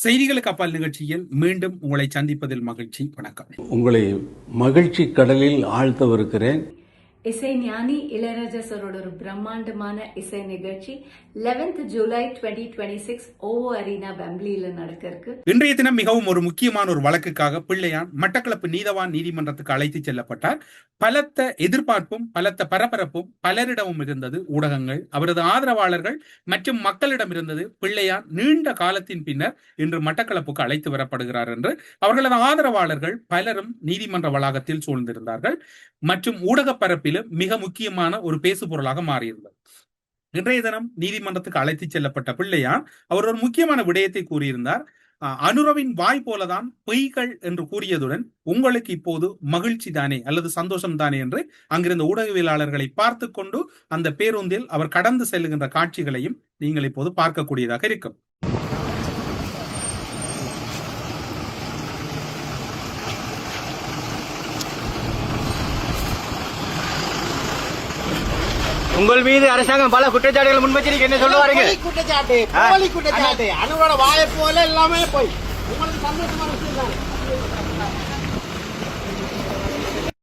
செய்திகளுக்கு அப்பால் நிகழ்ச்சியில் மீண்டும் உங்களை சந்திப்பதில் மகிழ்ச்சி. வணக்கம். உங்களை மகிழ்ச்சி கடலில் ஆழ்த்தவிருக்கிறேன். இசை ஞானி இளையராஜா சாரோட ஒரு பிரம்மாண்டமான இசை நிகழ்ச்சி 11th ஜூலை 2026 ஓவோ அரீனா வெம்ப்லியில நடக்க இருக்கு. இன்றைய தினம் மிகவும் ஒரு முக்கியமான ஒரு வழக்குக்காக பிள்ளையான் மட்டக்களப்பு நீதவான் நீதிமன்றத்துக்கு அழைத்து செல்லப்பட்டார். பலத்த எதிர்பார்ப்பும் பலத்த பரபரப்பும் பலரிடமும் இருந்தது. ஊடகங்கள், அவரது ஆதரவாளர்கள் மற்றும் மக்களிடம் இருந்தது. பிள்ளையான் நீண்ட காலத்தின் பின்னர் இன்று மட்டக்களப்புக்கு அழைத்து வரப்படுகிறார் என்று அவர்களது ஆதரவாளர்கள் பலரும் நீதிமன்ற வளாகத்தில் சூழ்ந்திருந்தார்கள் மற்றும் ஊடக பரப்பிலும் மிக முக்கியமான ஒரு பேசு பொருளாக மாறியிருந்தது. இன்றைய தினம் நீதிமன்றத்துக்கு அழைத்து செல்லப்பட்ட பிள்ளையான் அவர் ஒரு முக்கியமான விடயத்தை கூறியிருந்தார். அனுரவின் வாய் போலதான் பொய்கள் என்று கூறியதுடன் உங்களுக்கு இப்போது மகிழ்ச்சி தானே அல்லது சந்தோஷம் தானே என்று அங்கிருந்த ஊடகவியலாளர்களை பார்த்து கொண்டு அந்த பேருந்தில் அவர் கடந்து செல்லுகின்ற காட்சிகளையும் நீங்கள் இப்போது பார்க்கக்கூடியதாக இருக்கும். உங்கள் மீது அரசாங்கம் பல குற்றச்சாட்டுகள் முன்வச்சிருக்கு, என்ன சொல்லுவாருங்க? குற்றச்சாட்டு அனுரோட வாயை போல எல்லாமே போய் உங்களுக்கு சந்தோஷமான விஷயம்.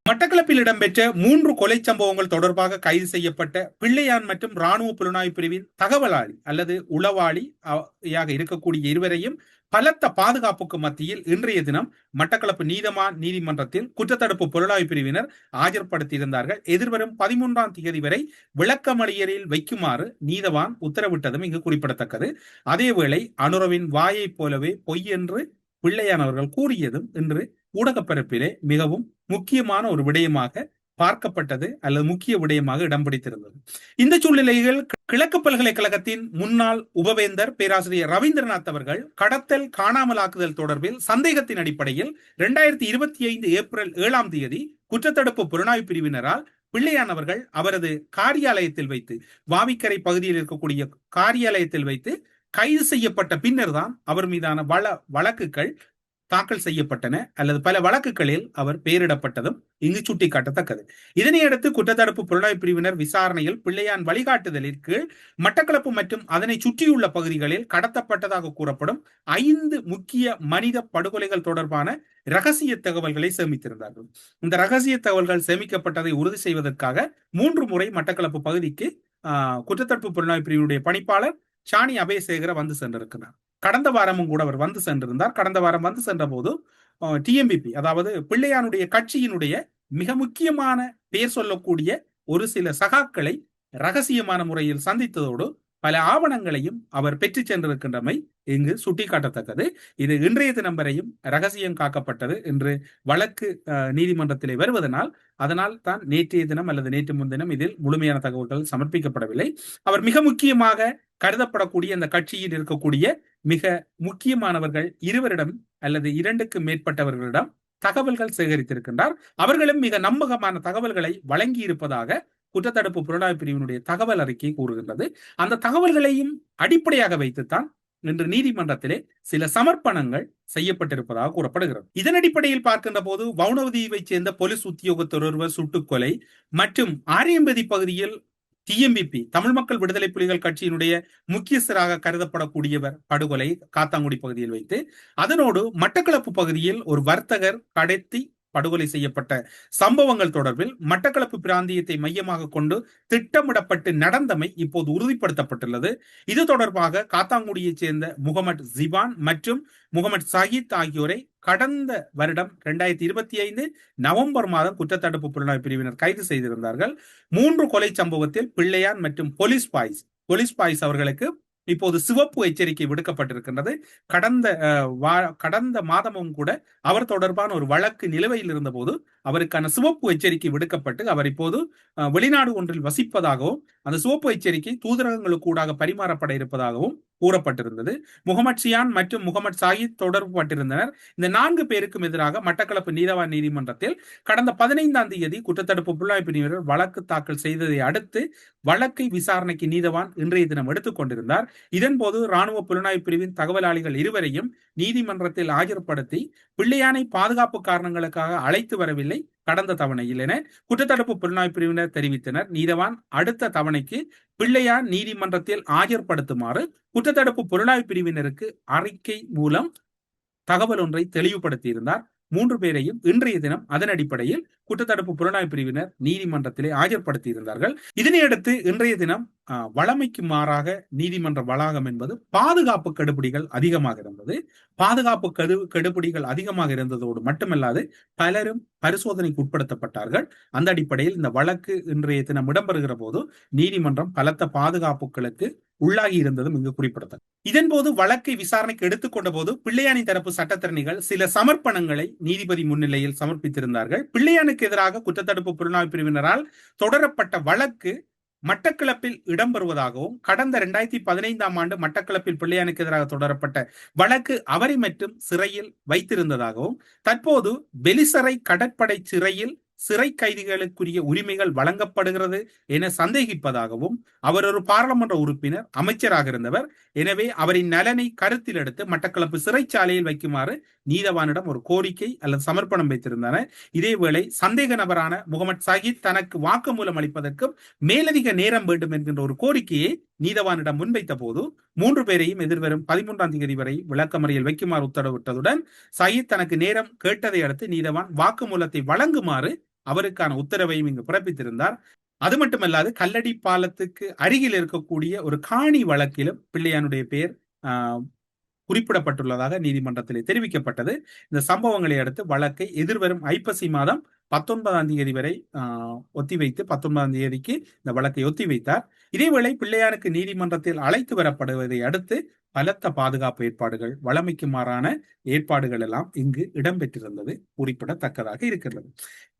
மட்டக்களப்பில் இடம்பெற்ற 3 கொலை சம்பவங்கள் தொடர்பாக கைது செய்யப்பட்ட பிள்ளையான் மற்றும் ராணுவ புலனாய்வு பிரிவின் தகவலாளி அல்லது உளவாளியாக இருக்கக்கூடிய இருவரையும் பலத்த பாதுகாப்புக்கு மத்தியில் இன்றைய தினம் மட்டக்களப்பு நீதவான் நீதிமன்றத்தில் குற்றத்தடுப்பு புலனாய்வு பிரிவினர் ஆஜர்படுத்தியிருந்தார்கள். எதிர்வரும் 13ஆம் தேதி வரை விளக்கமறியலில் வைக்குமாறு நீதவான் உத்தரவிட்டதும் இங்கு குறிப்பிடத்தக்கது. அதேவேளை அனுரவின் வாயை போலவே பொய் என்று பிள்ளையான் அவர்கள் கூறியதும் இன்று ஊடகப்பரப்பிலே மிகவும் முக்கியமான ஒரு விடயமாக பார்க்கப்பட்டது அல்லது முக்கிய விடயமாக இடம் பிடித்திருந்தது. இந்த சூழ்நிலைகள் கிழக்கு பல்கலைக்கழகத்தின் முன்னாள் உபவேந்தர் பேராசிரியர் ரவீந்திரநாத் அவர்கள் கடத்தல் காணாமலாக்குதல் தொடர்பில் சந்தேகத்தின் அடிப்படையில் 2025 ஏப்ரல் 7ஆம் தேதி குற்றத்தடுப்பு புலனாய்வு பிரிவினரால் பிள்ளையான் அவர்கள் அவரது காரியாலயத்தில் வைத்து, வாவிக்கரை பகுதியில் இருக்கக்கூடிய காரியாலயத்தில் வைத்து கைது செய்யப்பட்ட பின்னர் தான் அவர் மீதான வழக்குகள் தாக்கல் செய்யப்பட்டன அல்லது பல வழக்குகளில் அவர் பெயரிடப்பட்டதும் இங்கு சுட்டிக்காட்டத்தக்கது. இதனையடுத்து குற்றத்தடுப்பு புலனாய்வு பிரிவினர் விசாரணையில் பிள்ளையான் வழிகாட்டுதலின் கீழ் மட்டக்களப்பு மற்றும் அதனை சுற்றியுள்ள பகுதிகளில் கடத்தப்பட்டதாக கூறப்படும் 5 முக்கிய மனித படுகொலைகள் தொடர்பான ரகசிய தகவல்களை சேமித்திருந்தார்கள். இந்த ரகசிய தகவல்கள் சேமிக்கப்பட்டதை உறுதி செய்வதற்காக 3 முறை மட்டக்களப்பு பகுதிக்கு குற்றத்தடுப்பு புலனாய்வு பிரிவினுடைய பணிப்பாளர் சாணி அபயசேகர வந்து சென்றிருக்கிறார். கடந்த வாரமும் கூட அவர் வந்து சென்றிருந்தார். கடந்த வாரம் வந்து சென்ற போது டிஎம்பிபி, அதாவது பிள்ளையானுடைய கட்சியினுடைய மிக முக்கியமான பெயர் சொல்லக்கூடிய ஒரு சில சகாக்களை ரகசியமான முறையில் சந்தித்ததோடு பல ஆவணங்களையும் அவர் பெற்று சென்றிருக்கின்றமை இங்கு சுட்டிக்காட்டத்தக்கது. இது இன்றைய தினம் வரையும் ரகசியம் காக்கப்பட்டது என்று வழக்கு நீதிமன்றத்திலே வருவதனால் அதனால் தான் நேற்றைய தினம் அல்லது நேற்று முன்தினம் இதில் முழுமையான தகவல்கள் சமர்ப்பிக்கப்படவில்லை. அவர் மிக முக்கியமாக கருதப்படக்கூடிய அந்த கட்சியில் இருக்கக்கூடிய மிக முக்கியமானவர்கள் 2 அல்லது 2க்கு மேற்பட்டவர்களிடம் தகவல்கள் சேகரித்திருக்கின்றார். அவர்களும் மிக நம்பகமான தகவல்களை வழங்கி இருப்பதாக குற்றத்தடுப்பு புலனாய்வு பிரிவினுடைய தகவல் அறிக்கை கூறுகின்றது. அந்த தகவல்களையும் அடிப்படையாக வைத்துத்தான் இன்று நீதிமன்றத்திலே சில சமர்ப்பணங்கள் செய்யப்பட்டிருப்பதாக கூறப்படுகிறது. இதன் அடிப்படையில் பார்க்கின்ற போது வவுனவதீவை சேர்ந்த போலீஸ் உத்தியோகத்தர் ஒருவர் சுட்டுக்கொலை மற்றும் ஆரியம்பதி பகுதியில் டிஎம்பிபி தமிழ் மக்கள் விடுதலை புலிகள் கட்சியினுடைய முக்கியஸ்தராக கருதப்படக்கூடியவர் படுகொலை காத்தாங்குடி பகுதியில் வைத்து, அதனோடு மட்டக்களப்பு பகுதியில் ஒரு வர்த்தகர் கடத்தி படுகொலை செய்யப்பட்ட சம்பவங்கள் தொடர்பில் மட்டக்களப்பு பிராந்தியத்தை மையமாக கொண்டு திட்டமிடப்பட்டு நடந்தமை இப்போது உறுதிப்படுத்தப்பட்டுள்ளது. இது தொடர்பாக காத்தாங்குடியைச் சேர்ந்த முகமது ஜிபான் மற்றும் முகமது சாகித் ஆகியோரை கடந்த வருடம் 2025 நவம்பர் மாதம் குற்றத்தடுப்பு புலனாய்வு பிரிவினர் கைது செய்திருந்தார்கள். 3 கொலை சம்பவத்தில் பிள்ளையான் மற்றும் போலீஸ் பாய்ஸ் அவர்களுக்கு இப்போது சிவப்பு எச்சரிக்கை விடுக்கப்பட்டிருக்கின்றது. கடந்த மாதமும் கூட அவர் தொடர்பான ஒரு வழக்கு நிலுவையில் இருந்த போது அவருக்கான சிவப்பு எச்சரிக்கை விடுக்கப்பட்டு அவர் இப்போது வெளிநாடு ஒன்றில் வசிப்பதாகவும் அந்த சிவப்பு எச்சரிக்கை தூதரகங்களுக்கு ஊடாக பரிமாறப்பட இருப்பதாகவும் கூறப்பட்டிருந்தது. முகமது சியான் மற்றும் முகமது சாகித் தொடர்பு பட்டிருந்தனர். இந்த 4 பேருக்கும் எதிராக மட்டக்களப்பு நீதவான் நீதிமன்றத்தில் கடந்த 15ஆம் தேதி குற்றத்தடுப்பு புலனாய்வு பிரிவினர் வழக்கு தாக்கல் செய்ததை அடுத்து வழக்கை விசாரணைக்கு நீதவான் இன்றைய தினம் எடுத்துக் கொண்டிருந்தார். இதன்போது ராணுவ புலனாய்வு பிரிவின் தகவலாளிகள் 2வரையும் நீதிமன்றத்தில் ஆஜர்படுத்தி பிள்ளையானை பாதுகாப்பு காரணங்களுக்காக அழைத்து வரவில்லை, கடந்த தவணையில் என குற்றத்தடுப்பு புலனாய்வு பிரிவினர் தெரிவித்தனர். நீதவான் அடுத்த தவணைக்கு பிள்ளையான் நீதிமன்றத்தில் ஆஜர்படுத்துமாறு குற்றத்தடுப்பு புலனாய்வு பிரிவினருக்கு அறிக்கை மூலம் தகவல் ஒன்றை தெளிவுபடுத்தியிருந்தார். 3 பேரையும் இன்றைய தினம் அதன் அடிப்படையில் குற்றத்தடுப்பு புலனாய்வு பிரிவினர் நீதிமன்றத்திலே ஆஜர்படுத்தியிருந்தார்கள். இதனையடுத்து இன்றைய தினம் வழமைக்கு மாறாக நீதிமன்ற வளாகம் என்பது பாதுகாப்பு கெடுபிடிகள் அதிகமாக இருந்தது. பாதுகாப்பு கெடுபிடிகள் அதிகமாக இருந்ததோடு மட்டுமல்லாது பலரும் பரிசோதனைக்கு உட்படுத்தப்பட்டார்கள். அந்த அடிப்படையில் இந்த வழக்கு இன்றைய தினம் இடம்பெறுகிற போது நீதிமன்றம் பலத்த பாதுகாப்புகளுக்கு உள்ளாகி இருந்ததும் இங்கு குறிப்பிடத்தக்கது. இதன்போது வழக்கை விசாரணைக்கு எடுத்துக்கொண்ட போது பிள்ளையானி தரப்பு சட்டத்தரணிகள் சில சமர்ப்பணங்களை நீதிபதி முன்னிலையில் சமர்ப்பித்திருந்தார்கள். பிள்ளையானுக்கு எதிராக குற்றத்தடுப்பு புலனாய்வு பிரிவினரால் தொடரப்பட்ட வழக்கு மட்டக்களப்பில் இடம்பெறுவதாகவும் கடந்த 2015 ஆண்டு மட்டக்களப்பில் பிள்ளையானுக்கு எதிராக தொடரப்பட்ட வழக்கு அவரை மற்றும் சிறையில் வைத்திருந்ததாகவும் தற்போது பெலிசரை கடற்படை சிறையில் சிறை கைதிகளுக்குரிய உரிமைகள் வழங்கப்படுகிறது என சந்தேகிப்பதாகவும் அவர் ஒரு பாராளுமன்ற உறுப்பினர் அமைச்சராக இருந்தவர், எனவே அவரின் நலனை கருத்தில் எடுத்து மட்டக்களப்பு சிறைச்சாலையில் வைக்குமாறு நீதவானிடம் ஒரு கோரிக்கை அல்லது சமர்ப்பணம் வைத்திருந்தனர். இதேவேளை சந்தேக நபரான முகமது சஹீத் தனக்கு வாக்குமூலம் அளிப்பதற்கும் மேலதிக நேரம் வேண்டும் என்கின்ற ஒரு கோரிக்கையை நீதவானிடம் முன்வைத்த போது 3 பேரையும் எதிர்வரும் 13ஆம் தேதி வரை விளக்கமறியல் வைக்குமாறு உத்தரவிட்டதுடன் சஹீத் தனக்கு நேரம் கேட்டதை அடுத்து நீதவான் வாக்குமூலத்தை வழங்குமாறு அவருக்கான உத்தரவையும் இங்கு பிறப்பித்திருந்தார். அது மட்டுமல்லாது கல்லடி பாலத்துக்கு அருகில் இருக்கக்கூடிய ஒரு காணி வழக்கிலும் பிள்ளையானுடைய பெயர் குறிப்பிடப்பட்டுள்ளதாக நீதிமன்றத்திலே தெரிவிக்கப்பட்டது. இந்த சம்பவங்களை அடுத்து வழக்கை எதிர்வரும் ஐப்பசி மாதம் 19ஆம் தேதி வரை ஒத்திவைத்து 19ஆம் தேதிக்கு இந்த வழக்கை ஒத்திவைத்தார். இதேவேளை பிள்ளையானுக்கு நீதிமன்றத்தில் அழைத்து வரப்படுவதை அடுத்து பலத்த பாதுகாப்பு ஏற்பாடுகள், வழமைக்கு மாறான ஏற்பாடுகள் எல்லாம் இங்கு இடம்பெற்றிருந்தது குறிப்பிடத்தக்கதாக இருக்கிறது.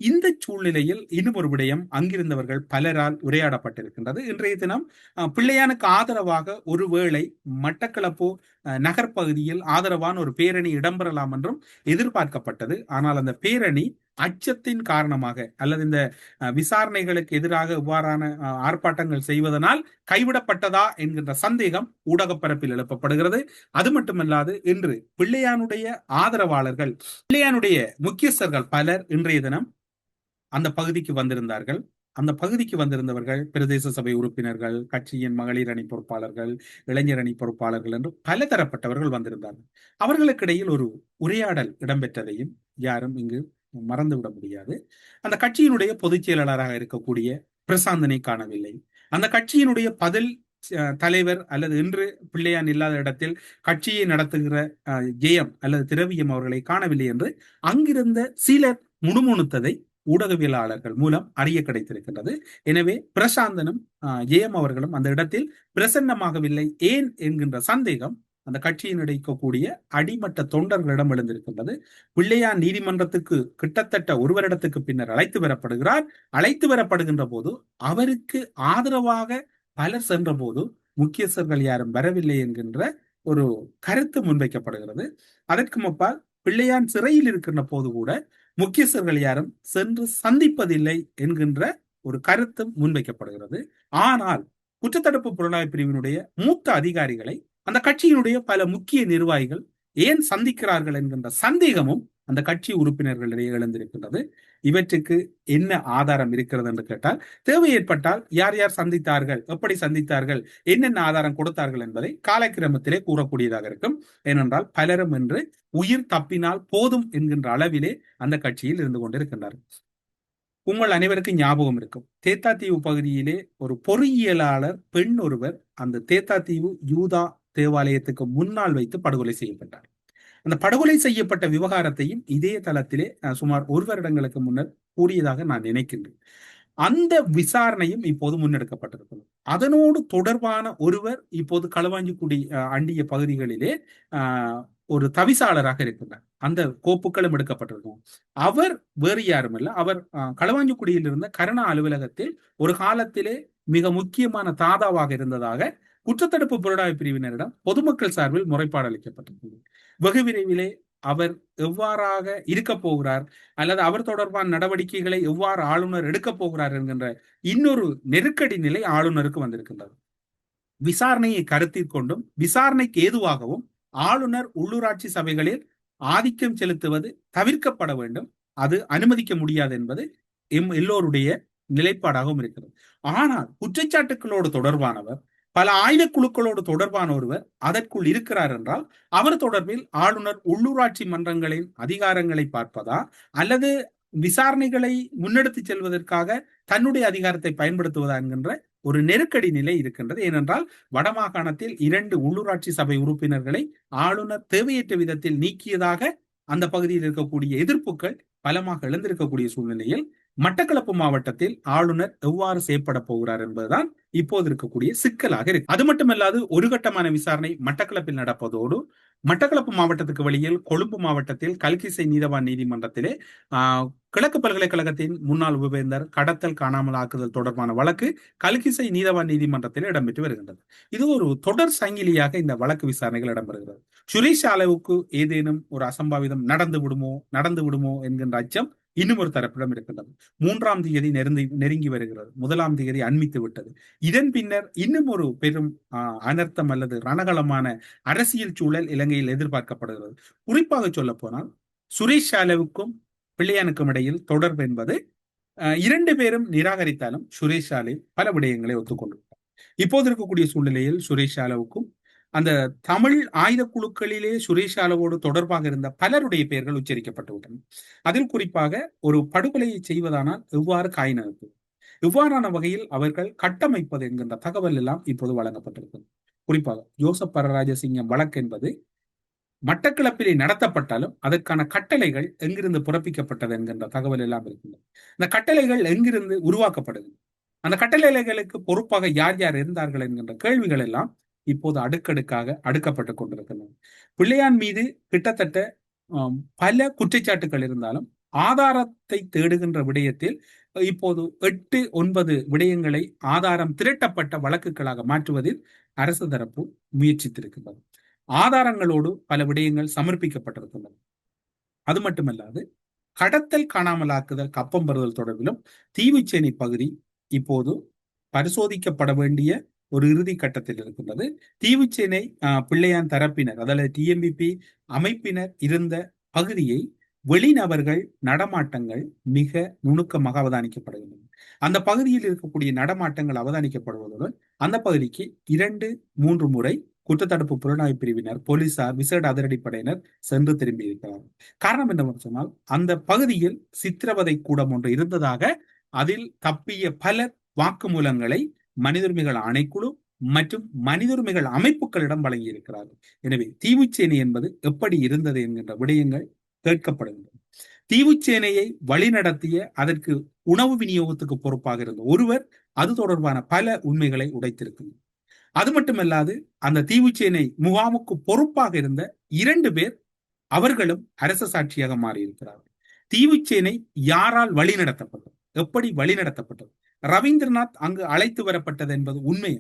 இந்த சூழ்நிலையில் இன்னும் ஒரு விடயம் அங்கிருந்தவர்கள் பலரால் உரையாடப்பட்டிருக்கின்றது. இன்றைய தினம் பிள்ளையானுக்கு ஆதரவாக ஒருவேளை மட்டக்களப்பு நகர்பகுதியில் ஆதரவான ஒரு பேரணி இடம்பெறலாம் என்றும் எதிர்பார்க்கப்பட்டது. ஆனால் அந்த பேரணி அச்சத்தின் காரணமாக அல்லது இந்த விசாரணைகளுக்கு எதிராக இவ்வாறான ஆர்ப்பாட்டங்கள் செய்வதனால் கைவிடப்பட்டதா என்கின்ற சந்தேகம் ஊடக பரப்பில் எழுப்பப்படுகிறது. அது மட்டுமல்லாது இன்று பிள்ளையானுடைய ஆதரவாளர்கள், பிள்ளையானுடைய முக்கியஸ்தர்கள் பலர் இன்றைய தினம் அந்த பகுதிக்கு வந்திருந்தார்கள். அந்த பகுதிக்கு வந்திருந்தவர்கள் பிரதேச சபை உறுப்பினர்கள், கட்சியின் மகளிர் அணி பொறுப்பாளர்கள், இளைஞர் அணி பொறுப்பாளர்கள் என்று பல தரப்பட்டவர்கள் வந்திருந்தார்கள். அவர்களுக்கிடையில் ஒரு உரையாடல் இடம்பெற்றதையும் யாரும் இங்கு மறந்துவிட முடியாது. அந்த கட்சியினுடைய பொதுச் செயலாளராக இருக்கக்கூடிய பிரசாந்தனை காணவில்லை. அந்த கட்சியினுடைய பதில் தலைவர் அல்லது இன்று பிள்ளையான் இல்லாத இடத்தில் கட்சியை நடத்துகிற ஜெயம் அல்லது திரவியம் அவர்களை காணவில்லை என்று அங்கிருந்த சிலர் முணுமுணுத்ததை ஊடகவியலாளர்கள் மூலம் அறிய கிடைத்திருக்கின்றது. எனவே பிரசாந்தனும் ஜெயம் அவர்களும் அந்த இடத்தில் பிரசன்னமாகவில்லை ஏன் என்கின்ற சந்தேகம் அந்த கட்சியின் இருக்கக்கூடிய அடிமட்ட தொண்டர்களிடம் எழுந்திருக்கின்றது. பிள்ளையான் நீதிமன்றத்துக்கு கிட்டத்தட்ட 1 வருடத்துக்கு பின்னர் அழைத்து வரப்படுகிறார். அழைத்து வரப்படுகின்ற போது அவருக்கு ஆதரவாக பலர் சென்ற போது முக்கியஸ்தர்கள் யாரும் வரவில்லை என்கின்ற ஒரு கருத்து முன்வைக்கப்படுகிறது. அதற்கு முன்பால் பிள்ளையான் சிறையில் இருக்கின்ற போது கூட முக்கியஸ்தர்கள் யாரும் சென்று சந்திப்பதில்லை என்கின்ற ஒரு கருத்தும் முன்வைக்கப்படுகிறது. ஆனால் குற்றத்தடுப்பு புலனாய்வு பிரிவினுடைய மூத்த அதிகாரிகளை அந்த கட்சியினுடைய பல முக்கிய நிர்வாகிகள் ஏன் சந்திக்கிறார்கள் என்கின்ற சந்தேகமும் அந்த கட்சி உறுப்பினர்களிடையே எழுந்திருக்கின்றது. இவற்றுக்கு என்ன ஆதாரம் இருக்கிறது என்று கேட்டால், தேவை ஏற்பட்டால் யார் யார் சந்தித்தார்கள், எப்படி சந்தித்தார்கள், என்னென்ன ஆதாரம் கொடுத்தார்கள் என்பதை காலக்கிரமத்திலே கூறக்கூடியதாக இருக்கும். ஏனென்றால் பலரும் என்று உயிர் தப்பினால் போதும் என்கின்ற அளவிலே அந்த கட்சியில் இருந்து கொண்டிருக்கின்றார்கள். உங்கள் அனைவருக்கும் ஞாபகம் இருக்கும், தேத்தாத்தீவு பகுதியிலே ஒரு பொறியியலாளர் பெண் ஒருவர் அந்த தேத்தாத்தீவு யூதா தேவாலயத்துக்கு முன்னால் வைத்து படுகொலை செய்யப்பட்டார். அந்த படுகொலை செய்யப்பட்ட விவகாரத்தையும் இதே தளத்திலே சுமார் 1 வருடங்களுக்கு முன்னர் கூறியதாக நான் நினைக்கின்றேன். அந்த விசாரணையும் இப்போது முன்னெடுக்கப்பட்டிருக்கிறது. அதனோடு தொடர்பான ஒருவர் இப்போது களுவாஞ்சிக்குடி அண்டிய பகுதிகளிலே ஒரு தவிசாளராக இருக்கின்றார். அந்த கோப்புகளும் எடுக்கப்பட்டிருக்கும். அவர் வேறு யாரும் அல்ல, அவர் களுவாஞ்சிக்குடியில் இருந்த கருணா அலுவலகத்தில் ஒரு காலத்திலே மிக முக்கியமான தாதாவாக இருந்ததாக குற்றத்தடுப்பு புலனாய்வு பிரிவினரிடம் பொதுமக்கள் சார்பில் முறைப்பாடு அளிக்கப்பட்டிருக்கிறது. வெகு விரைவிலே அவர் எவ்வாறாக இருக்க போகிறார் அல்லது அவர் தொடர்பான நடவடிக்கைகளை எவ்வாறு ஆளுநர் எடுக்க போகிறார் என்கின்ற இன்னொரு நெருக்கடி நிலை ஆளுநருக்கு வந்திருக்கின்றது. விசாரணையை கருத்தில் கொண்டும் விசாரணைக்கு ஏதுவாகவும் ஆளுநர் உள்ளூராட்சி சபைகளில் ஆதிக்கம் செலுத்துவது தவிர்க்கப்பட வேண்டும். அது அனுமதிக்க முடியாது என்பது எல்லோருடைய நிலைப்பாடாகவும் இருக்கிறது. ஆனால் குற்றச்சாட்டுகளோடு தொடர்பானவர், பல ஆயுத குழுக்களோடு தொடர்பான ஒருவர் அதற்குள் இருக்கிறார் என்றால் அவர் தொடர்பில் ஆளுநர் உள்ளூராட்சி மன்றங்களின் அதிகாரங்களை பார்ப்பதா அல்லது விசாரணைகளை முன்னெடுத்து செல்வதற்காக தன்னுடைய அதிகாரத்தை பயன்படுத்துவதா என்கின்ற ஒரு நெருக்கடி நிலை இருக்கின்றது. ஏனென்றால் வடமாகாணத்தில் 2 உள்ளூராட்சி சபை உறுப்பினர்களை ஆளுநர் தேவையற்ற விதத்தில் நீக்கியதாக அந்த பகுதியில் இருக்கக்கூடிய எதிர்ப்புகள் பலமாக எழுந்திருக்கக்கூடிய சூழ்நிலையில் மட்டக்களப்பு மாவட்டத்தில் ஆளுநர் எவ்வாறு செயற்பட போகிறார் என்பதுதான் இப்போது இருக்கக்கூடிய சிக்கலாக இருக்கு. அது மட்டுமல்லாது ஒரு கட்டமான விசாரணை மட்டக்களப்பில் நடப்பதோடு மட்டக்களப்பு மாவட்டத்துக்கு வெளியில் கொழும்பு மாவட்டத்தில் கல்கிசை நீதவான் நீதிமன்றத்திலே கிழக்கு பல்கலைக்கழகத்தின் முன்னாள் உபவேந்தர் கடத்தல் காணாமல் ஆக்குதல் தொடர்பான வழக்கு கல்கிசை நீதவான் நீதிமன்றத்தில் இடம்பெற்று வருகின்றது. இது ஒரு தொடர் சங்கிலியாக இந்த வழக்கு விசாரணைகள் இடம்பெறுகிறது. சுரேஷ் அளவுக்கு ஏதேனும் ஒரு அசம்பாவிதம் நடந்து விடுமோ என்கின்ற அச்சம் இன்னும் ஒரு தரப்பிடம் இருக்கின்றது. 3ஆம் தேதி நெருங்கி வருகிறது. 1ஆம் தேதி அண்மித்து விட்டது. இதன் பின்னர் இன்னும் ஒரு பெரும் அனர்த்தம் அல்லது ரணகலமான அரசியல் சூழல் இலங்கையில் எதிர்பார்க்கப்படுகிறது. குறிப்பாக சொல்ல போனால் சுரேஷ் சாலேவுக்கும் பிள்ளையானுக்கும் இடையில் தொடர்பு என்பது 2 பேரும் நிராகரித்தாலும் சுரேஷ் சாலே பல விடயங்களை ஒத்துக்கொண்டிருக்கிறார். இப்போது இருக்கக்கூடிய சூழ்நிலையில் சுரேஷ் சாலேவுக்கும் அந்த தமிழ் ஆயுத குழுக்களிலே சுரேஷ் யாலவோடு தொடர்பாக இருந்த பலருடைய பெயர்கள் உச்சரிக்கப்பட்டு விட்டன. அதில் குறிப்பாக ஒரு படுகொலையை செய்வதானால் எவ்வாறு காயினப்பு, இவ்வாறான வகையில் அவர்கள் கட்டமைப்பது என்கின்ற தகவல் எல்லாம் இப்போது வழங்கப்பட்டிருக்கிறது. குறிப்பாக ஜோசப் பரராஜசிங்கம் வழக்கு என்பது மட்டக்களப்பிலே நடத்தப்பட்டாலும் அதற்கான கட்டளைகள் எங்கிருந்து பிறப்பிக்கப்பட்டது என்கின்ற தகவல் எல்லாம் இருக்கின்றன. இந்த கட்டளைகள் எங்கிருந்து உருவாக்கப்படுகிறது, அந்த கட்டளைகளுக்கு பொறுப்பாக யார் யார் இருந்தார்கள் என்கின்ற கேள்விகள் எல்லாம் இப்போது அடுக்கடுக்காக அடுக்கப்பட்டுக் கொண்டிருக்கின்றன. பிள்ளையான் மீது கிட்டத்தட்ட பல குற்றச்சாட்டுகள் இருந்தாலும் ஆதாரத்தை தேடுகின்ற விடயத்தில் இப்போது 8-9 விடயங்களை ஆதாரம் திரட்டப்பட்ட வழக்குகளாக மாற்றுவதில் அரசு தரப்பு முயற்சித்திருக்கின்றது. ஆதாரங்களோடு பல விடயங்கள் சமர்ப்பிக்கப்பட்டிருக்கின்றன. அது மட்டுமல்லாது கடத்தல் காணாமலாக்குதல் கப்பம் பெறுதல் தொடர்பிலும் தீவுச்சேனை பகுதி இப்போது பரிசோதிக்கப்பட வேண்டிய ஒரு இறுதி கட்டத்தில் இருக்கின்றது. தீவுச்சேனை பிள்ளையான் தரப்பினர் அதாவது டிஎம்பிபி அமைப்பினர் இருந்த பகுதியை வெளிநபர்கள் நடமாட்டங்கள் மிக நுணுக்கமாக அவதானிக்கப்படுகின்றன. அந்த பகுதியில் இருக்கக்கூடிய நடமாட்டங்கள் அவதானிக்கப்படுவதுடன் அந்த பகுதிக்கு 2-3 முறை குற்றத்தடுப்பு புலனாய்வு பிரிவினர், போலீசார், விசேட அதிரடிப்படையினர் சென்று திரும்பி இருக்கிறார்கள். காரணம் என்னவென்று சொன்னால் அந்த பகுதியில் சித்திரவதை கூடம் ஒன்று இருந்ததாக அதில் தப்பிய பல வாக்குமூலங்களை மனித உரிமைகள் ஆணைக்குழு மற்றும் மனித உரிமைகள் அமைப்புகளிடம் வழங்கி இருக்கிறார்கள். எனவே தீவுச்சேனை என்பது எப்படி இருந்தது என்கின்ற விடயங்கள் கேட்கப்படுகின்றன. தீவுச்சேனையை வழிநடத்திய அதற்கு உணவு விநியோகத்துக்கு பொறுப்பாக இருந்த ஒருவர் அது தொடர்பான பல உண்மைகளை உடைத்திருக்கிறார். அது மட்டுமல்லாது அந்த தீவுச்சேனை முகாமுக்கு பொறுப்பாக இருந்த 2 பேர் அவர்களும் அரச சாட்சியாக மாறியிருக்கிறார்கள். தீவுச்சேனை யாரால் வழிநடத்தப்பட்டது, எப்படி வழிநடத்தப்பட்டது, ரவீந்திரநாத் அங்கு அழைத்து வரப்பட்டது என்பது உண்மை,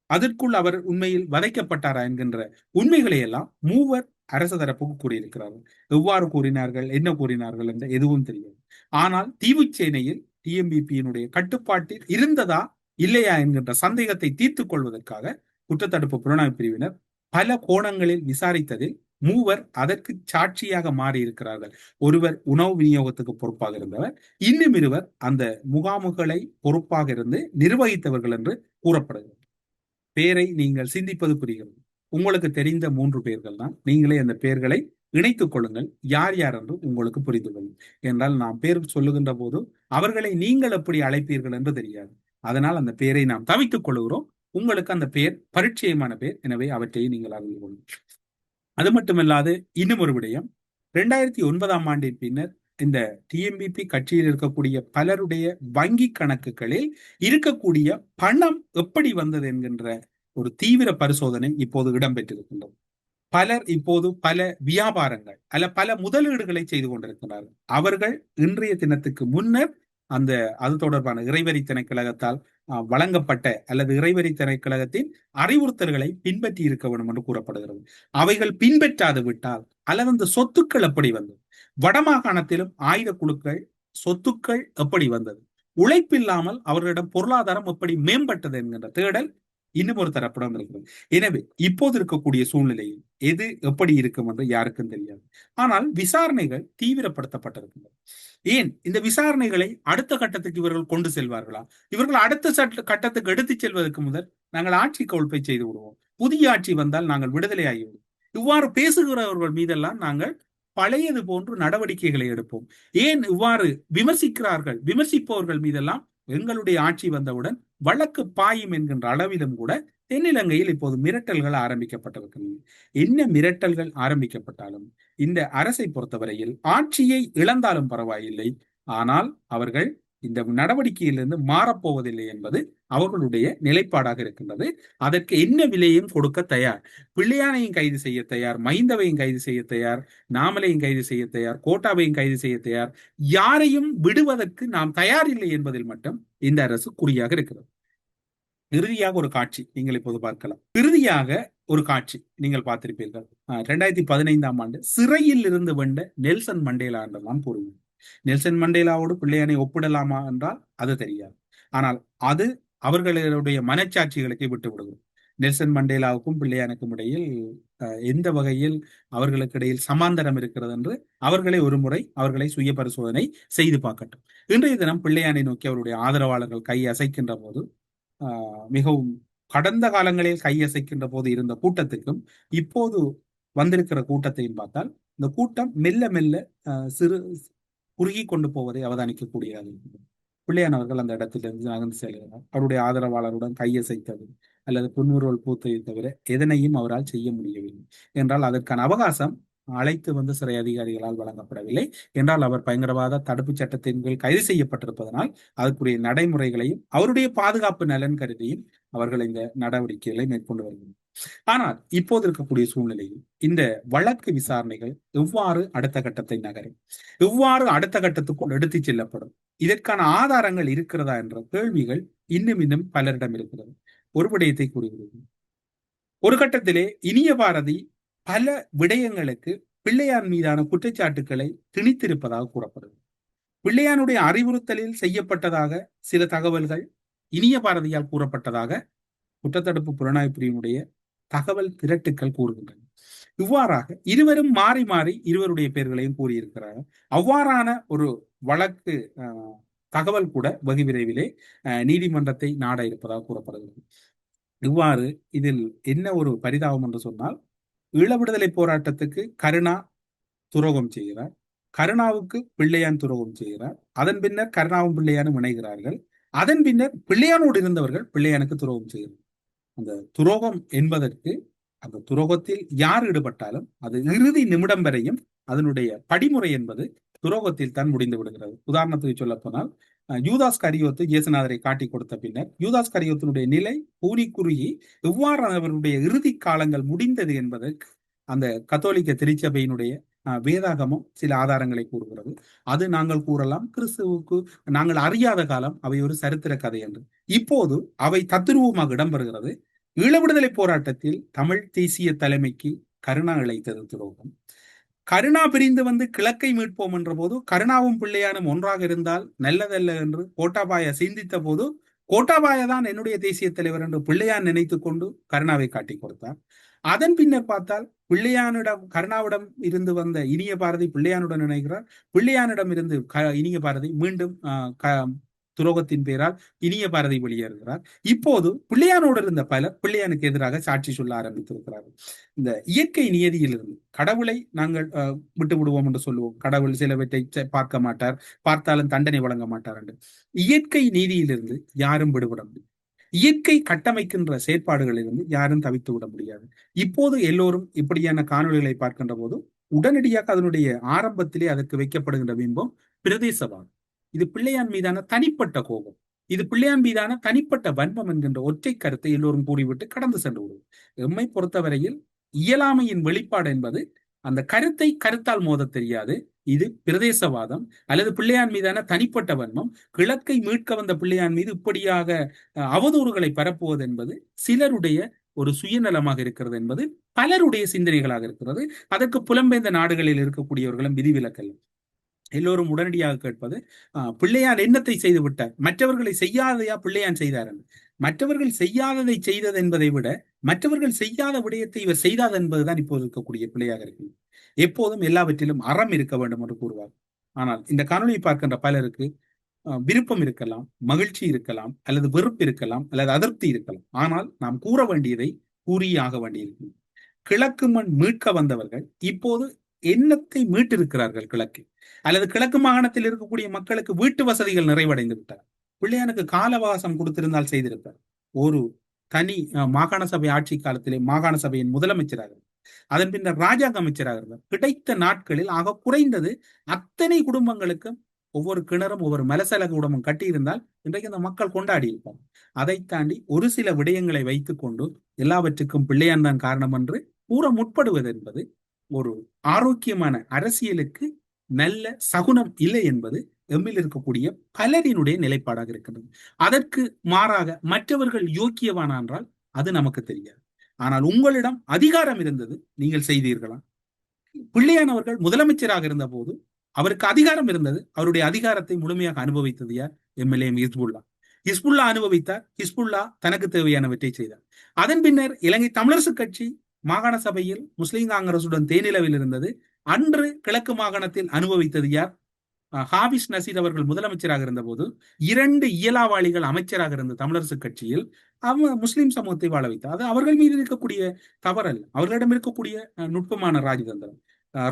அதற்குள் அவர் உண்மையில் வதைக்கப்பட்டாரா என்கின்ற உண்மைகளை எல்லாம் 3 அரசு தரப்புக்கு கூறியிருக்கிறார்கள். எவ்வாறு கூறினார்கள், என்ன கூறினார்கள் என்ற எதுவும் தெரியாது. ஆனால் தீவுச்சேனையில் டிஎம்பிபியினுடைய கட்டுப்பாட்டில் இருந்ததா இல்லையா என்கின்ற சந்தேகத்தை தீர்த்துக் கொள்வதற்காக குற்றத்தடுப்பு புலனாய்வு பிரிவினர் பல கோணங்களில் விசாரித்ததில் 3 அதற்கு சாட்சியாக மாறி இருக்கிறார்கள். ஒருவர் உணவு விநியோகத்துக்கு பொறுப்பாக இருந்தவர், இன்னும் 2 அந்த முகாமுகளை பொறுப்பாக இருந்து நிர்வகித்தவர்கள் என்று கூறப்படுகிறது. பேரை நீங்கள் சிந்திப்பது புரிகிறது. உங்களுக்கு தெரிந்த 3 பேர்கள் தான். நீங்களே அந்த பெயர்களை இணைத்துக் கொள்ளுங்கள். யார் யார் என்று உங்களுக்கு புரிந்து கொள்ளும். என்றால் நாம் பேர் சொல்லுகின்ற போது அவர்களை நீங்கள் எப்படி அழைப்பீர்கள் என்று தெரியாது. அதனால் அந்த பெயரை நாம் தவித்துக் கொள்கிறோம். உங்களுக்கு அந்த பெயர் பரிச்சயமான பெயர், எனவே அவற்றை நீங்கள் அறிந்து கொள்ளுங்கள். அது மட்டுமல்லாது இன்னும் ஒரு விடயம், 2009ஆம் ஆண்டின் பின்னர் இந்த டிஎம்பிபி கட்சியில் இருக்கக்கூடிய பலருடைய வங்கி கணக்குகளில் இருக்கக்கூடிய பணம் எப்படி வந்தது என்கின்ற ஒரு தீவிர பரிசோதனை இப்போது இடம்பெற்றிருக்கின்றது. பலர் இப்போது பல வியாபாரங்கள் அல்ல பல முதலீடுகளை செய்து கொண்டிருக்கிறார்கள். அவர்கள் இன்றைய தினத்துக்கு முன்னர் அந்த அது தொடர்பான இறைவரி திணைக்களகத்தால் வழங்கப்பட்ட அல்லது இறைவரி திணைக்களகத்தின் அறிவுறுத்தல்களை பின்பற்றி இருக்க வேண்டும் என்று கூறப்படுகிறது. அவைகள் பின்பற்றாது விட்டால் அல்லது அந்த சொத்துக்கள் எப்படி வந்தது, வடமாகாணத்திலும் ஆயுத குழுக்கள் சொத்துக்கள் எப்படி வந்தது, உழைப்பில்லாமல் அவர்களிடம் பொருளாதாரம் எப்படி மேம்பட்டது என்கின்ற தேடல் இன்னும் ஒரு தரப்படம் இருக்கிறது. எனவே இப்போது இருக்கக்கூடிய சூழ்நிலையில் எது எப்படி இருக்கும் என்று யாருக்கும் தெரியாது. ஆனால் விசாரணைகள் தீவிரப்படுத்தப்பட்டிருக்கின்றன. ஏன் இந்த விசாரணைகளை அடுத்த கட்டத்துக்கு இவர்கள் கொண்டு செல்வார்களா? இவர்கள் அடுத்த கட்டத்துக்கு எடுத்துச் செல்வதற்கு முதல் நாங்கள் ஆட்சி கவிழ்ப்பை செய்து விடுவோம், புதிய ஆட்சி வந்தால் நாங்கள் விடுதலை ஆகிவிடுவோம், இவ்வாறு பேசுகிறவர்கள் மீதெல்லாம் நாங்கள் பழையது போன்று நடவடிக்கைகளை எடுப்போம். ஏன் இவ்வாறு விமர்சிக்கிறார்கள்? விமர்சிப்பவர்கள் மீதெல்லாம் எங்களுடைய ஆட்சி வந்தவுடன் வழக்கு பாயும் என்கின்ற அளவிலும் கூட தென்னிலங்கையில் இப்போது மிரட்டல்கள் ஆரம்பிக்கப்பட்டிருக்கின்றன. என்ன மிரட்டல்கள் ஆரம்பிக்கப்பட்டாலும் இந்த அரசை பொறுத்தவரையில் ஆட்சியை இழந்தாலும் பரவாயில்லை, ஆனால் அவர்கள் இந்த நடவடிக்கையிலிருந்து மாறப்போவதில்லை என்பது அவர்களுடைய நிலைப்பாடாக இருக்கின்றது. அதற்கு என்ன விலையும் கொடுக்க தயார். பிள்ளையானையும் கைது செய்ய தயார், மஹிந்தவையும் கைது செய்ய தயார், நாமலையும் கைது செய்ய தயார், கோட்டாவையும் கைது செய்ய தயார். யாரையும் விடுவதற்கு நாம் தயாரில்லை என்பதில் மட்டும் இந்த அரசு குறியாக இருக்கிறது. இறுதியாக ஒரு காட்சி நீங்கள் இப்போது பார்க்கலாம். இறுதியாக ஒரு காட்சி நீங்கள் பார்த்திருப்பீர்கள். 2015 ஆண்டு சிறையில் இருந்து வென்ற நெல்சன் மண்டேலா என்றெல்லாம் கூறுகிறார். நெல்சன் மண்டேலாவோடு பிள்ளையானை ஒப்பிடலாமா என்றால் அது தெரியாது. ஆனால் அது அவர்களுடைய மனச்சாட்சிகளுக்கு விட்டு விடுகிறது. நெல்சன் மண்டேலாவுக்கும் பிள்ளையானுக்கும் இடையில் எந்த வகையில் அவர்களுக்கு இடையில் சமாந்தரம் இருக்கிறது என்று அவர்களை ஒரு முறை அவர்களை சுய பரிசோதனை செய்து பார்க்கட்டும். இன்றைய தினம் பிள்ளையானை நோக்கி அவருடைய ஆதரவாளர்கள் கை அசைக்கின்ற போது மிகவும் கடந்த காலங்களில் கையசைக்கின்ற போது இருந்த கூட்டத்துக்கும் இப்போது வந்திருக்கிற கூட்டத்தையும் பார்த்தால் இந்த கூட்டம் மெல்ல மெல்ல சிறு குறுகி கொண்டு போவதை அவதானிக்கக்கூடியது. பிள்ளையான் அவர்கள் அந்த இடத்திலிருந்து நகர்ந்து செல்கிறார். அவருடைய ஆதரவாளருடன் கையசைத்தது அல்லது புன்முறுவல் பூத்ததை தவிர எதனையும் அவரால் செய்ய முடியவில்லை. என்றால் அதற்கான அவகாசம் அழைத்து வந்து சிறை அதிகாரிகளால் வழங்கப்படவில்லை. என்றால் அவர் பயங்கரவாத தடுப்பு சட்டத்தின் கீழ் கைது செய்யப்பட்டிருப்பதனால் அதற்குரிய நடைமுறைகளையும் அவருடைய பாதுகாப்பு நலன் கருதியும் அவர்கள் இந்த நடவடிக்கைகளை மேற்கொண்டு வருகின்றனர். ஆனால் இப்போது இருக்கக்கூடிய சூழ்நிலையில் இந்த வழக்கு விசாரணைகள் எவ்வாறு அடுத்த கட்டத்தை நகரும், எவ்வாறு அடுத்த கட்டத்துக்குள் எடுத்துச் செல்லப்படும், இதற்கான ஆதாரங்கள் இருக்கிறதா என்ற கேள்விகள் இன்னும் பலரிடம் இருக்கிறது. ஒரு விடயத்தை கூறுகிறது. ஒரு கட்டத்திலே இனிய பாரதி பல விடயங்களுக்கு பிள்ளையான் மீதான குற்றச்சாட்டுக்களை திணித்திருப்பதாக கூறப்படுது. பிள்ளையானுடைய அறிவுறுத்தலில் செய்யப்பட்டதாக சில தகவல்கள் இனிய பாரதியால் கூறப்பட்டதாக குற்றத்தடுப்பு புலனாய்வு பிரிவினுடைய தகவல் திரட்டுக்கள் கூறுகின்றன. இவ்வாறாக இருவரும் மாறி மாறி இருவருடைய பெயர்களையும் கூறியிருக்கிறார்கள். அவ்வாறான ஒரு வழக்கு தகவல் கூட வெகு விரைவிலே நீதிமன்றத்தை நாட இருப்பதாக கூறப்படுகிறது. இவ்வாறு இதில் என்ன ஒரு பரிதாபம் என்று சொன்னால், ஈழ விடுதலை போராட்டத்துக்கு கருணா துரோகம் செய்கிறார், கருணாவுக்கு பிள்ளையான் துரோகம் செய்கிறார், அதன் பின்னர் கருணாவும் பிள்ளையானும் இணைகிறார்கள், அதன் பின்னர் பிள்ளையானோடு இருந்தவர்கள் பிள்ளையானுக்கு துரோகம் செய்கிறார். அந்த துரோகம் என்பதற்கு அந்த துரோகத்தில் யார் ஈடுபட்டாலும் அது இறுதி நிமிடம் வரையும் அதனுடைய படிமுறை என்பது துரோகத்தில் தான் முடிந்து விடுகிறது. உதாரணத்துக்கு சொல்ல போனால் யூதாஸ் கரியோத்து இயேசுநாதரை காட்டி கொடுத்த பின்னர் யூதாஸ் கரியோத்தினுடைய நிலை கூறி குறுகி எவ்வாறு அவருடைய இறுதி காலங்கள் முடிந்தது என்பதற்கு அந்த கத்தோலிக்க திருச்சபையினுடைய வேதாகமும் சில ஆதாரங்களை கூறுகிறது. அது நாங்கள் கூறலாம் கிறிஸ்துவுக்கு நாங்கள் அறியாத காலம் அவை ஒரு சரித்திர கதை என்று. இப்போது அவை தத்துருவமாக இடம்பெறுகிறது. ஈழ விடுதலை போராட்டத்தில் தமிழ் தேசிய தலைமைக்கு கருணா இழைத்தது துரோகம். கருணா பிரிந்து வந்து கிழக்கை மீட்போம் என்ற போது கருணாவும் பிள்ளையானும் ஒன்றாக இருந்தால் நல்லதல்ல என்று கோட்டாபாய சிந்தித்த போது கோட்டாபாய தான் என்னுடைய தேசிய தலைவர் என்று பிள்ளையான் நினைத்து கொண்டு கருணாவை காட்டி கொடுத்தார். அதன் பின்னர் பார்த்தால் பிள்ளையானிடம் கருணாவிடம் இருந்து வந்த இனிய பாரதி பிள்ளையானுடன் இணைகிறார். பிள்ளையானிடம் இருந்து இனிய பாரதி மீண்டும் துரோகத்தின் பெயரால் இனிய பாரதி வெளியேறுகிறார். இப்போது பிள்ளையானோடு இருந்த பலர் பிள்ளையானுக்கு எதிராக சாட்சி சொல்ல ஆரம்பித்திருக்கிறார்கள். இந்த இயற்கை நியதியிலிருந்து கடவுளை நாங்கள் விட்டு விடுவோம் என்று சொல்லுவோம். கடவுள் சிலவற்றை பார்க்க மாட்டார், பார்த்தாலும் தண்டனை வழங்க மாட்டார் என்று. இயற்கை நீதியிலிருந்து யாரும் விடுபட முடியும். இயற்கை கட்டமைக்கின்ற செயற்பாடுகளிலிருந்து யாரும் தவித்து விட முடியாது. இப்போது எல்லோரும் இப்படியான காணொலிகளை பார்க்கின்ற போது உடனடியாக அதனுடைய ஆரம்பத்திலே அதற்கு வைக்கப்படுகின்ற பிம்பம் பிரதேசவாதம். இது பிள்ளையான் மீதான தனிப்பட்ட கோபம், இது பிள்ளையான் மீதான தனிப்பட்ட வன்மம் என்கின்ற ஒற்றை கருத்தை எல்லோரும் கூறிவிட்டு கடந்து சென்று விடுவோம். எம்மை பொறுத்தவரையில் இயலாமையின் வெளிப்பாடு என்பது அந்த கருத்தை கருத்தால் மோத தெரியாது. இது பிரதேசவாதம் அல்லது பிள்ளையான் மீதான தனிப்பட்ட வன்மம். கிழக்கை மீட்க வந்த பிள்ளையான் மீது இப்படியாக அவதூறுகளை பரப்புவது என்பது சிலருடைய ஒரு சுயநலமாக இருக்கிறது என்பது பலருடைய சிந்தனைகளாக இருக்கிறது. அதற்கு புலம்பெயர்ந்த நாடுகளில் இருக்கக்கூடியவர்களும் விதிவிலக்கல்ல. எல்லோரும் உடனடியாக கேட்பது பிள்ளையான் என்னத்தை செய்து விட்டார், மற்றவர்களை செய்யாதையா பிள்ளையான் செய்தார். மற்றவர்கள் செய்யாததை செய்தது என்பதை விட மற்றவர்கள் செய்யாத விடயத்தை இவர் செய்தார் என்பதுதான் இப்போது இருக்கக்கூடிய பிழையாக இருக்கு. எப்போதும் எல்லாவற்றிலும் அறம் இருக்க வேண்டும் என்று கூறுவார். ஆனால் இந்த காணொலியை பார்க்கின்ற பலருக்கு விருப்பம் இருக்கலாம், மகிழ்ச்சி இருக்கலாம், அல்லது வெறுப்பு இருக்கலாம், அல்லது அதிருப்தி இருக்கலாம். ஆனால் நாம் கூற வேண்டியதை கூறியாக வேண்டியிருக்கும். கிழக்கு மண் மீட்க வந்தவர்கள் இப்போது என்னத்தை மீட்டிருக்கிறார்கள் கிழக்கு, அல்லது கிழக்கு மாகாணத்தில் இருக்கக்கூடிய மக்களுக்கு வீட்டு வசதிகள் நிறைவடைந்து விட்டார். பிள்ளையானுக்கு கால அவகாசம் கொடுத்திருந்தால் செய்திருப்பார். ஒரு தனி மாகாண சபை ஆட்சி காலத்திலே மாகாண சபையின் முதலமைச்சராக, அதன் பின்னர் ராஜாங்க அமைச்சராக இருந்தார். கிடைத்த நாட்களில் ஆக குறைந்தது அத்தனை குடும்பங்களுக்கும் ஒவ்வொரு கிணறும் ஒவ்வொரு மலசல குடும்பம் கட்டியிருந்தால் இன்றைக்கு அந்த மக்கள் கொண்டாடி இருப்பார். அதை தாண்டி ஒரு சில விடயங்களை வைத்துக் கொண்டு எல்லாவற்றுக்கும் பிள்ளையான் தான் காரணம் என்று கூற முற்படுவது என்பது ஒரு ஆரோக்கியமான அரசியலுக்கு நல்ல சகுனம் இல்லை என்பது எம்மில் இருக்கக்கூடிய பலரினுடைய நிலைப்பாடாக இருக்கின்றது. அதற்கு மாறாக மற்றவர்கள் யோக்கியவானா என்றால் அது நமக்கு தெரியாது. ஆனால் உங்களிடம் அதிகாரம் இருந்தது, நீங்கள் செய்தீர்களா? பிள்ளையான் அவர்கள் முதலமைச்சராக இருந்த போது அவருக்கு அதிகாரம் இருந்தது. அவருடைய அதிகாரத்தை முழுமையாக அனுபவித்தது யார்? எம்எல்ஏ ஹிஸ்புல்லா. ஹிஸ்புல்லா அனுபவித்தார். ஹிஸ்புல்லா தனக்கு தேவையானவற்றை செய்தார். அதன் பின்னர் இலங்கை தமிழரசு கட்சி மாகாண சபையில் முஸ்லிம் காங்கிரசுடன் தேனிலவில் இருந்தது. அன்று கிழக்கு மாகாணத்தில் அனுபவித்தது யார்? ஹாபிஸ் நசீர் அவர்கள் முதலமைச்சராக இருந்த போது 2 இயலாவாளிகள் அமைச்சராக இருந்த தமிழரசு கட்சியில் முஸ்லிம் சமூகத்தை வாழ வைத்தார். அது அவர்கள் மீது இருக்கக்கூடிய தவறல்ல, அவர்களிடம் இருக்கக்கூடிய நுட்பமான ராஜதந்திரம்.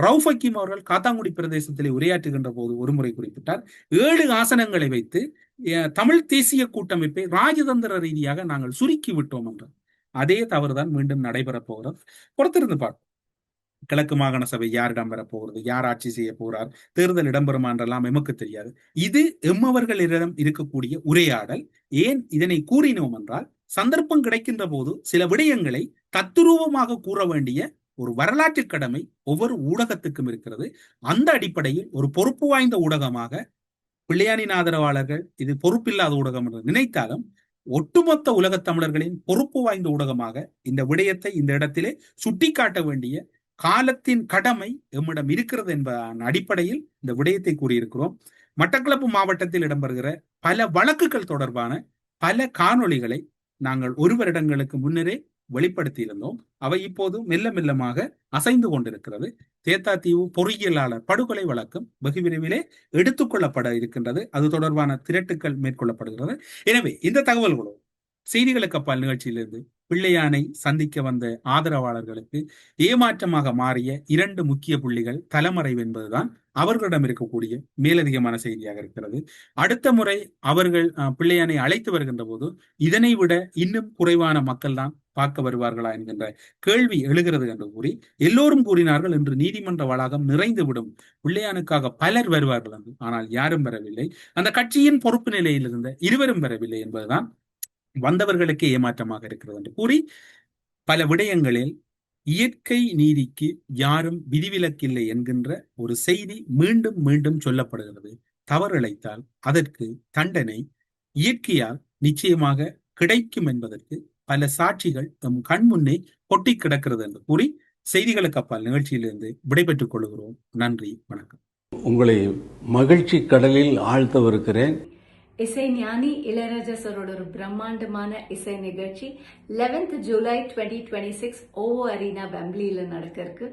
ரவுஃப் ஹக்கீம் அவர்கள் காத்தாங்குடி பிரதேசத்திலே உரையாற்றுகின்ற போது ஒருமுறை குறிப்பிட்டார், 7 ஆசனங்களை வைத்து தமிழ் தேசிய கூட்டமைப்பை ராஜதந்திர ரீதியாக நாங்கள் சுருக்கி விட்டோம் என்ற அதே தவறுதான் மீண்டும் நடைபெறப் போகிறது. பொறுத்திருந்து பார்ப்போம். கிழக்கு மாகாண சபை யாரிடம் வரப்போகிறது, யார் ஆட்சி செய்ய போறார், தேர்தல் இடம்பெறுமா என்றெல்லாம் எமக்கு தெரியாது. இது எம்மவர்களிடம் இருக்கக்கூடிய உரையாடல். ஏன் இதனை கூறினோம் என்றால், சந்தர்ப்பம் கிடைக்கின்ற போது சில விடயங்களை தத்துரூபமாக கூற வேண்டிய ஒரு வரலாற்று கடமை ஒவ்வொரு ஊடகத்துக்கும் இருக்கிறது. அந்த அடிப்படையில் ஒரு பொறுப்பு வாய்ந்த ஊடகமாக பிள்ளையானின் ஆதரவாளர்கள் இது பொறுப்பில்லாத ஊடகம் என்று நினைத்தாலும், ஒட்டுமொத்த உலகத் தமிழர்களின் பொறுப்பு வாய்ந்த ஊடகமாக இந்த விடயத்தை இந்த இடத்திலே சுட்டிக்காட்ட வேண்டிய காலத்தின் கடமை எம்மிடம் இருக்கிறது என்பதன் அடிப்படையில் இந்த விடயத்தை கூறியிருக்கிறோம். மட்டக்களப்பு மாவட்டத்தில் இடம்பெறுகிற பல வழக்குகள் தொடர்பான பல காணொளிகளை நாங்கள் 1 வருடங்களுக்கு முன்னரே வெளிப்படுத்தி இருந்தோம். அவை இப்போது மெல்ல மெல்லமாக அசைந்து கொண்டிருக்கிறது. தேத்தாத்தீவு பொறியியலாளர் படுகொலை வழக்கம் வெகு விரைவிலே எடுத்துக்கொள்ளப்பட இருக்கின்றது. அது தொடர்பான திரட்டுக்கள் மேற்கொள்ளப்படுகிறது. எனவே இந்த தகவல்களோ செய்திகளுக்கு அப்பால் நிகழ்ச்சியிலிருந்து பிள்ளையானை சந்திக்க வந்த ஆதரவாளர்களுக்கு ஏமாற்றமாக மாறிய 2 முக்கிய புள்ளிகள் தலைமறைவு என்பதுதான் அவர்களிடம் இருக்கக்கூடிய மேலதிகமான செய்தியாக இருக்கிறது. அடுத்த முறை அவர்கள் பிள்ளையானை அழைத்து வருகின்ற போது இதனை விட இன்னும் குறைவான மக்கள் தான் பார்க்க வருவார்களா என்கின்ற கேள்வி எழுகிறது என்று கூறி எல்லோரும் கூறினார்கள், இன்று நீதிமன்ற வளாகம் நிறைந்துவிடும், பிள்ளையானுக்காக பலர் வருவார்கள் என்று. ஆனால் யாரும் வரவில்லை. அந்த கட்சியின் பொறுப்பு நிலையில் இருந்த இருவரும் வரவில்லை என்பதுதான் வந்தவர்களுக்கு ஏமாற்றமாக இருக்கிறது என்று கூறி பல விடயங்களில் இயற்கை நீதிக்கு யாரும் விதிவிலக்கில்லை என்கின்ற ஒரு செய்தி மீண்டும் மீண்டும் சொல்லப்படுகிறது. தவறிழைத்தால் அதற்கு தண்டனை இயற்கையால் நிச்சயமாக கிடைக்கும் என்பதற்கு பல சாட்சிகள் தம் கண் முன்னே கொட்டி கிடக்கிறது என்று கூறி செய்திகளுக்கு அப்பால் நிகழ்ச்சியிலிருந்து விடைபெற்றுக் கொள்கிறோம். நன்றி, வணக்கம். உங்களை மகிழ்ச்சி கடலில் ஆழ்த்தவிருக்கிறேன். இசை ஞானி இளையராஜா சரோட ஒரு பிரம்மாண்டமான இசை நிகழ்ச்சி 11th ஜூலை 2026 ஓவோ அரீனா வெம்ப்லியில நடக்க இருக்கு.